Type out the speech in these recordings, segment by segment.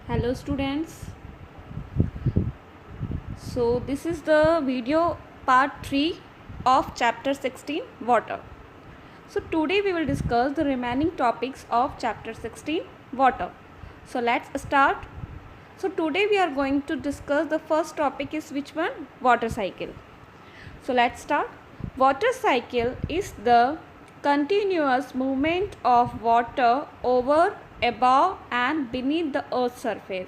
Hello students. So this is the video part 3 of chapter 16 water. So today we will discuss the remaining topics of chapter 16 water. So let's start. So today we are going to discuss the first topic is which one? Water cycle. So let's start. Water cycle is the continuous movement of water over, above and beneath the earth's surface.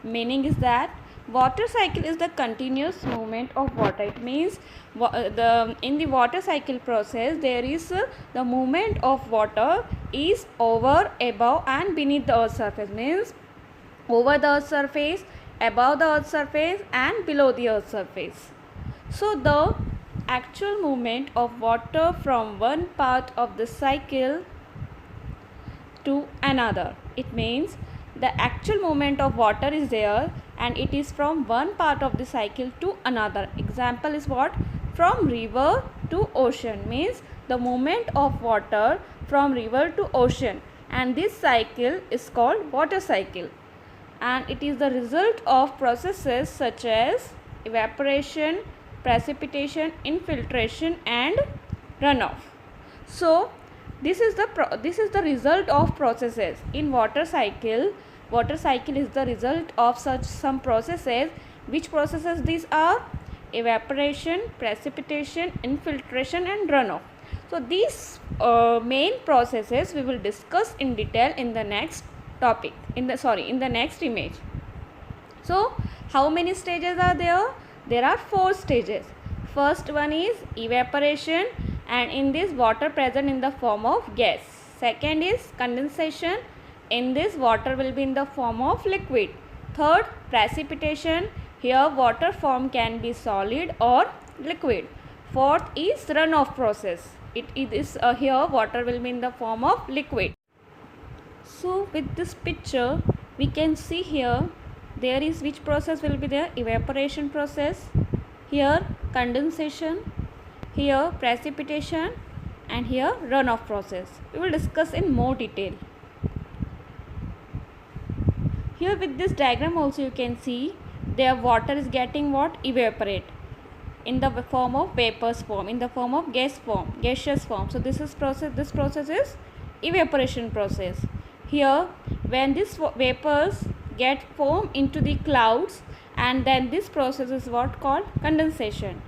Meaning is that water cycle is the continuous movement of water. It means in the water cycle process there is the movement of water is over, above and beneath the earth's surface. Means over the earth's surface, above the earth's surface and below the earth's surface. So the actual movement of water from one part of the cycle to another. It means the actual movement of water is there and it is from one part of the cycle to another. Example is what? From river to ocean, means the movement of water from river to ocean, and this cycle is called water cycle, and it is the result of processes such as evaporation, precipitation, infiltration and runoff. So this is the result of processes in water cycle. Water cycle is the result of some processes. Which processes these are? Evaporation, precipitation, infiltration and runoff. So these main processes we will discuss in detail in the next topic, in the next image. So how many stages are there? There are 4 stages. First one is evaporation, and in this water present in the form of gas. Second is condensation. In this water will be in the form of liquid. Third, precipitation. Here water form can be solid or liquid. Fourth is runoff process. It is here water will be in the form of liquid. So with this picture we can see here there is which process will be there? Evaporation process. Here condensation. Here precipitation and here runoff process. We will discuss in more detail. Here with this diagram also you can see their water is getting what? Evaporate in the form of vapors form, in the form of gas form, gaseous form. So this process is evaporation process. Here when this vapors get formed into the clouds, and then this process is what? Called condensation.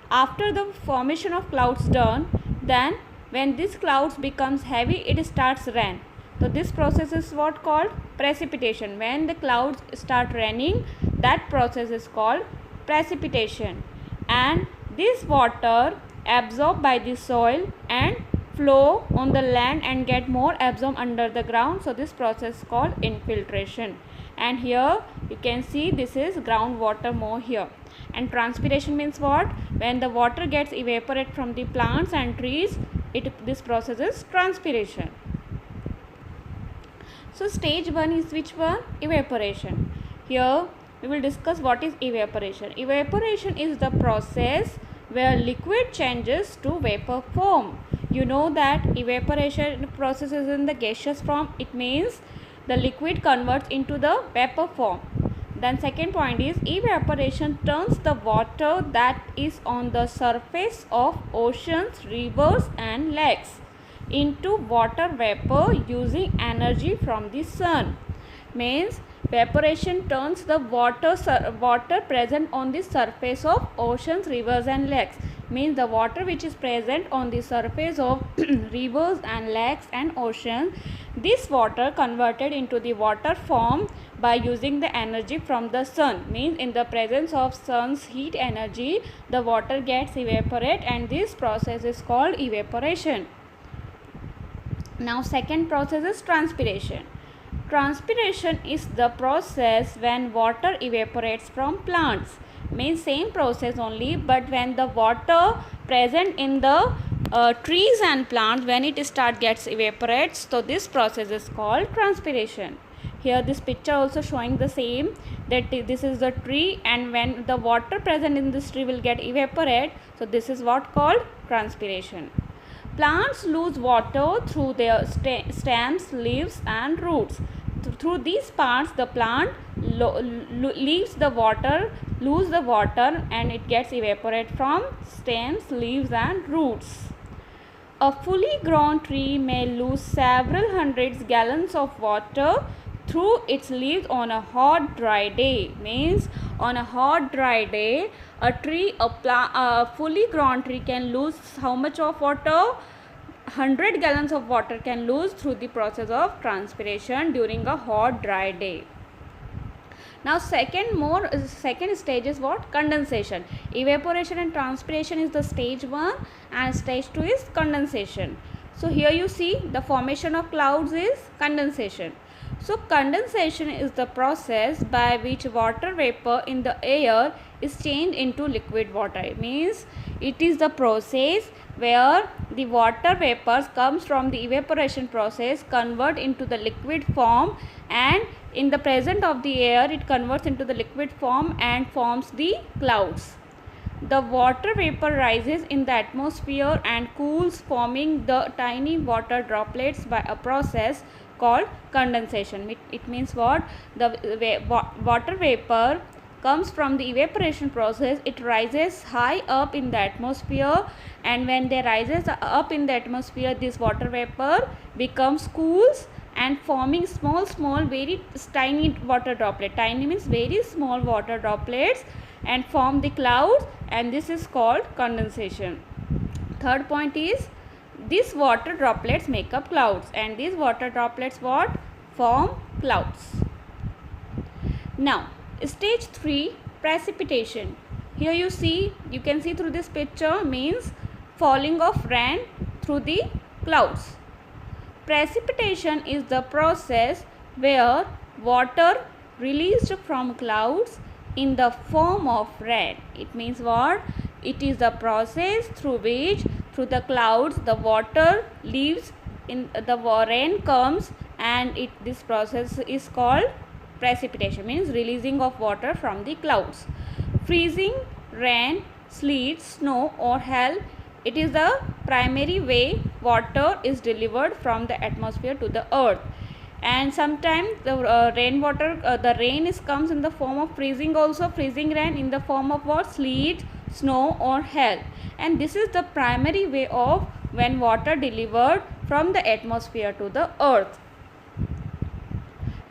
After the formation of clouds done, then when this clouds becomes heavy, it starts rain. So this process is what? Called precipitation. When the clouds start raining, that process is called precipitation, and this water absorbed by the soil and flow on the land and get more absorbed under the ground. So this process is called infiltration. And here you can see this is groundwater more here. And transpiration means what? When the water gets evaporate from the plants and trees, this process is transpiration. So stage 1 is which one? Evaporation. Here we will discuss what is evaporation. Evaporation is the process where liquid changes to vapor form. You know that evaporation process is in the gaseous form. It means the liquid converts into the vapor form. Then second point is evaporation turns the water that is on the surface of oceans, rivers and lakes into water vapor using energy from the sun. Means evaporation turns the water present on the surface of oceans, rivers and lakes. Means the water which is present on the surface of rivers and lakes and oceans, this water converted into the water form by using the energy from the sun. Means in the presence of sun's heat energy, the water gets evaporate, and this process is called evaporation. Now second process is transpiration. Transpiration is the process when water evaporates from plants. Means same process only, but when the water present in the trees and plants, when it gets evaporates, so this process is called transpiration. Here this picture also showing the same, that this is the tree, and when the water present in this tree will get evaporate, so this is what called transpiration. Plants lose water through their stems, leaves and roots. through these parts the plant leaves the water, lose the water, and it gets evaporated from stems, leaves and roots. A fully grown tree may lose several hundreds gallons of water through its leaves on a hot dry day. Means on a hot dry day a fully grown tree can lose how much of water? 100 gallons of water can lose through the process of transpiration during a hot dry day. Now second stage is what? Condensation. Evaporation and transpiration is the stage 1 and stage 2 is condensation. So here you see the formation of clouds is condensation. So condensation is the process by which water vapor in the air is changed into liquid water. It means it is the process where the water vapors comes from the evaporation process, convert into the liquid form, and in the presence of the air it converts into the liquid form and forms the clouds. The water vapor rises in the atmosphere and cools, forming the tiny water droplets by a process called condensation. It means what? The water vapor comes from the evaporation process. It rises high up in the atmosphere, and when they rises up in the atmosphere, this water vapor becomes cools and forming small very tiny water droplet. Tiny means very small water droplets and form the clouds, and this is called condensation. Third point is these water droplets make up clouds, and these water droplets what? Form clouds. Now stage 3, precipitation. Here you can see through this picture, means falling of rain through the clouds. Precipitation is the process where water released from clouds in the form of rain. It means what? It is the process through which through the clouds the water leaves, in the rain comes, and this process is called precipitation, means releasing of water from the clouds. Freezing, rain, sleet, snow or hail, it is the primary way water is delivered from the atmosphere to the earth. And sometimes the rain comes in the form of freezing also, freezing rain in the form of what? Sleet, snow or hail. And this is the primary way of when water delivered from the atmosphere to the earth.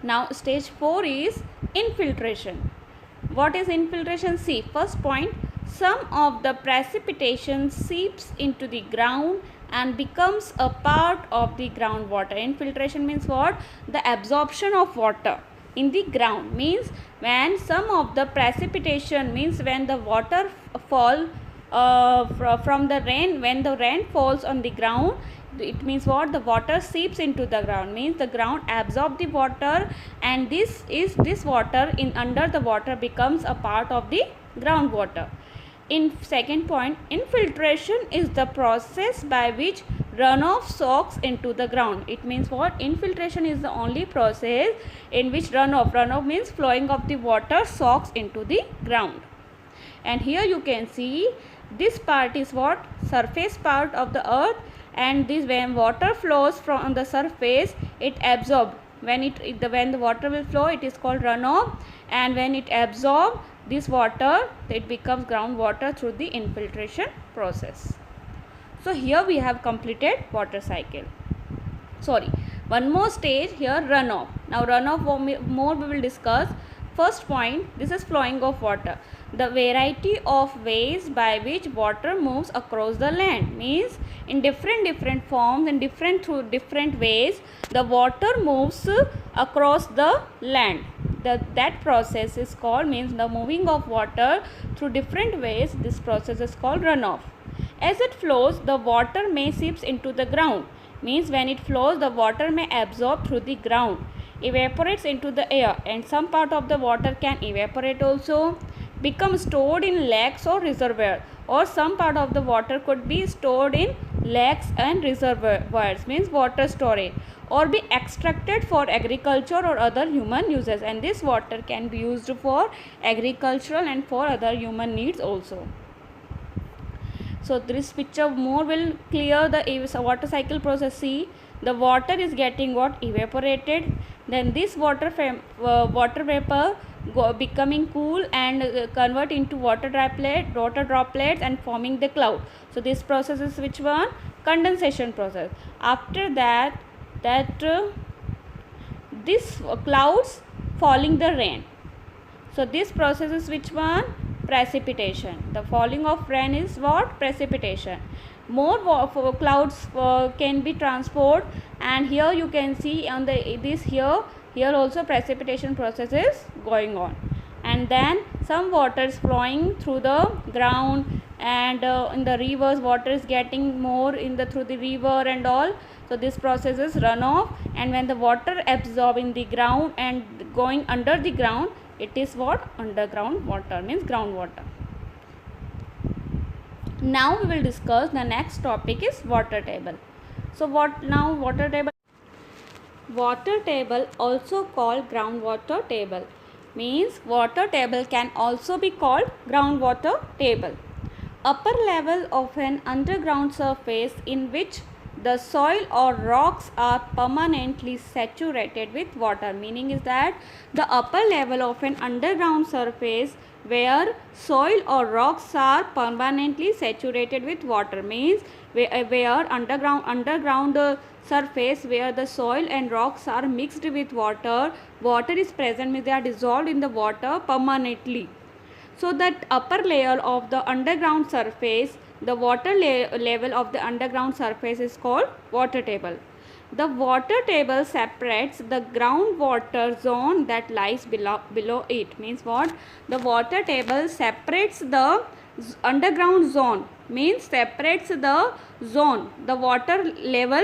Now stage 4 is infiltration. What is infiltration? See, first point, some of the precipitation seeps into the ground and becomes a part of the groundwater. Infiltration means what? The absorption of water in the ground, means when some of the precipitation, means when the water fall from the rain, when the rain falls on the ground, it means what? The water seeps into the ground, means the ground absorbs the water, and this water in under the water becomes a part of the groundwater. In second point, infiltration is the process by which runoff soaks into the ground. It means what? Infiltration is the only process in which runoff means flowing of the water soaks into the ground. And here you can see this part is what? Surface part of the earth, and this, when water flows from the surface, it absorbs. When the water will flow, it is called runoff, and when it absorbs this water, it becomes groundwater through the infiltration process. So here we have completed water cycle. Sorry, one more stage here, runoff. Now runoff more we will discuss. First point, this is flowing of water. The variety of ways by which water moves across the land, means in different forms and through different ways the water moves across the land. That process is called, means the moving of water through different ways, this process is called runoff. As it flows, the water may seeps into the ground, means when it flows the water may absorb through the ground, evaporates into the air, and some part of the water can evaporate also, become stored in lakes or reservoir, or some part of the water could be stored in lakes and reservoirs, means water storage, or be extracted for agriculture or other human uses, and this water can be used for agricultural and for other human needs also. So this picture more will clear the water cycle process. See, the water is getting what? Evaporated. Then this water vapor becoming cool and convert into water droplets and forming the cloud. So this process is which one? Condensation process. After that this clouds falling the rain. So this process is which one? Precipitation. The falling of rain is what? Precipitation. More clouds can be transported, and here you can see on this here also precipitation process is going on. And then some water is flowing through the ground, and in the rivers water is getting more through the river and all. So this process is runoff, and when the water absorb in the ground and going under the ground, it is what? Underground water, means groundwater. Now we will discuss the next topic is water table. So what now? Water table. Water table, also called groundwater table, means water table can also be called groundwater table. Upper level of an underground surface in which the soil or rocks are permanently saturated with water. Meaning is that the upper level of an underground surface where soil or rocks are permanently saturated with water, means where underground surface where the soil and rocks are mixed with water is present, means they are dissolved in the water permanently. So that upper layer of the underground surface, the water level of the underground surface is called water table. The water table separates the groundwater zone that lies below it. Means what? The water table separates the underground zone, means separates the zone, the water level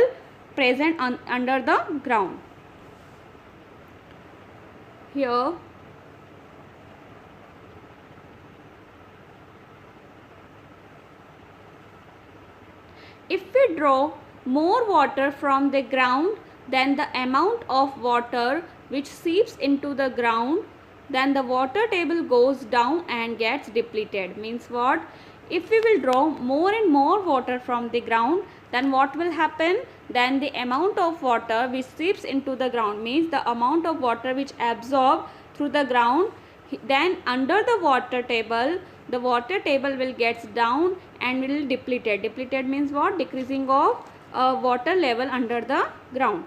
present under the ground. Here if we draw more water from the ground than the amount of water which seeps into the ground, then the water table goes down and gets depleted. Means what? If we will draw more and more water from the ground, then what will happen? Then the amount of water which seeps into the ground, means the amount of water which absorb through the ground, then under the water table will gets down and will depleted. Depleted means what? Decreasing of water level under the ground.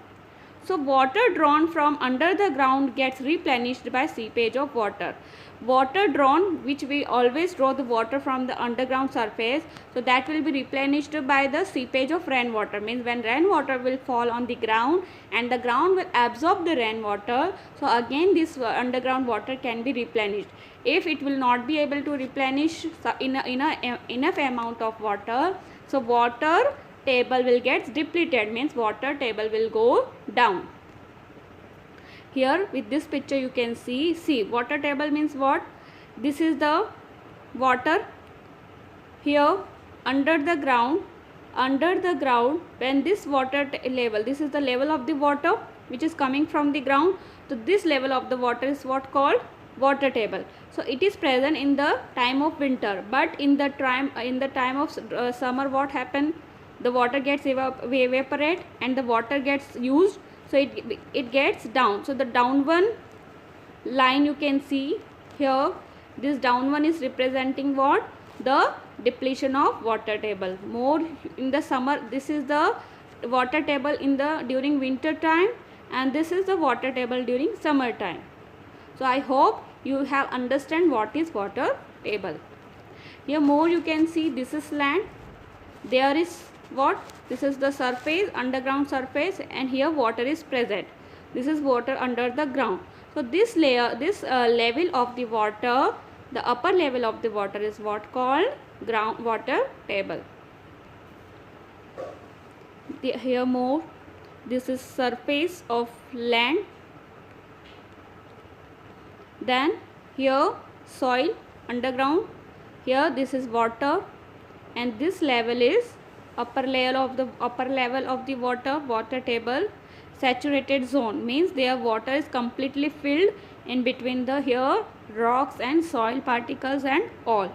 So water drawn from under the ground gets replenished by seepage of water. Water drawn, which we always draw the water from the underground surface, so that will be replenished by the seepage of rainwater. Means when rainwater will fall on the ground and the ground will absorb the rainwater, so again this underground water can be replenished. If it will not be able to replenish in enough amount of water, so water table will get depleted, means water table will go down. Here with this picture you can see water table means what? This is the water. Here under the ground when this water level, this is the level of the water which is coming from the ground, so this level of the water is what called water table. So it is present in the time of winter, but in the time of summer what happen? The water gets evaporate and the water gets used, so it gets down. So the down one line you can see here, this down one is representing what? The depletion of water table. More in the summer, this is the water table during winter time, and this is the water table during summer time. So I hope you have understand what is water table. Here more you can see, this is land, there is what? This is the surface, underground surface, and here water is present. This is water under the ground. So this layer, level of the water, the upper level of the water is what called groundwater table. Here more, this is surface of land, then here soil underground, here this is water, and this level is upper level of the water table. Saturated zone means their water is completely filled in between the here rocks and soil particles and all.